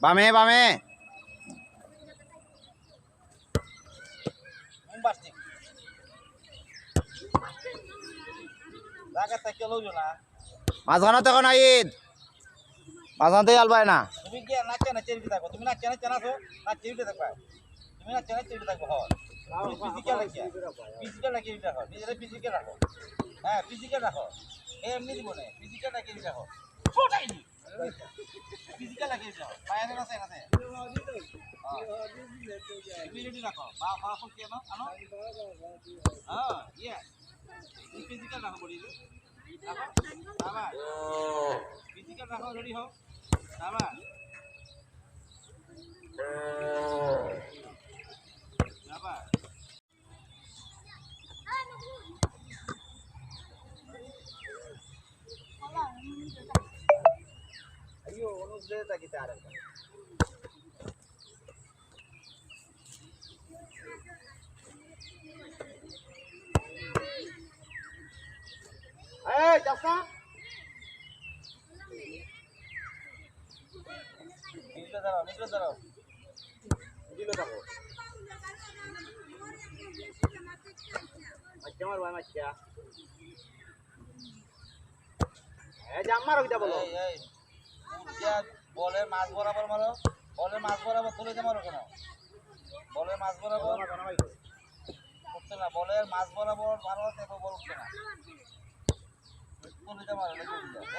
বামে বামে মাঝখানে তখন আইদ মাঝখানতে আলবাই না তুমি কি নাচে না চেরি থাকো তুমি নাচে না চানাছো না চেরি থাকবা তুমি নাচে না চেরি থাকো হয় ফিজিক্যাল রাখি রাখো নিজের ফিজিক্যাল রাখো হ্যাঁ ফিজিক্যাল রাখো এমনি দিব না ফিজিক্যাল রাখি রাখো ছোটাই নি ফিজিক্যাল রাখি রাখো বাইরে আছে আছে ইমিডিয়েটলি রাখো বা বা ফুল কেন আনো হ্যাঁ ইয়ে ফিজিক্যাল রাখো বডি রাখো আবার ফিজিক্যাল রাখো রেডি হও আবার আবার అయ్యో অনুজে তাকিতে আর এই যাসনা নিচে দাঁড়াও দিলো দেখো আচ্ছা মার ভাই আচ্ছা এই যে আমার ওইটা বলো এই বলের মাছ বরাবর মারো বলের মাছ বরাবর তুলে দে মারো কেন বলের মাছ বরাবর উঠছে না বলের মাছ বরাবর মারো তেবো বল উঠছে না তুলে দে মারো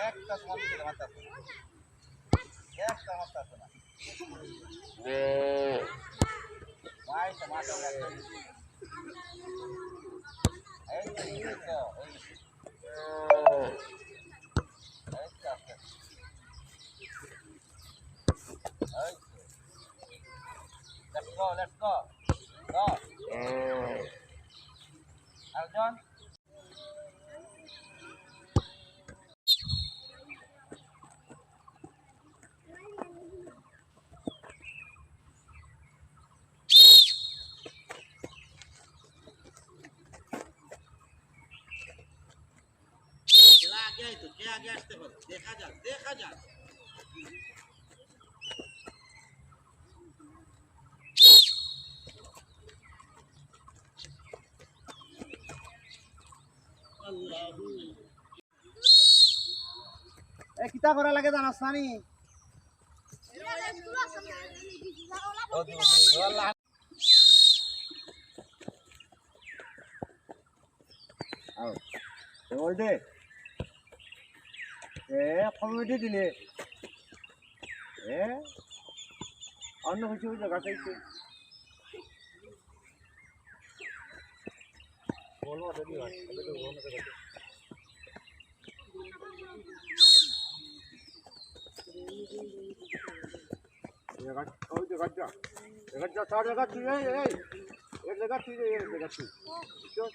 একটা সমান দিতে মারতে আসছে না একটা মারতে আসছে না মাইটা মাথা এই তো Let's go, let's go. Go. Arjun. आगे आते हो देखा जा এ কিতা করা লাগে জানাস না নি ওই দে এ কমিটি দিলে এ অন্য কিছু জায়গা চাইছে বলো যদি হয় তবে তো বলো না ওই যে গাজ্জা চার জায়গা তুই এই এক জায়গা তুই এক জায়গা তুই চল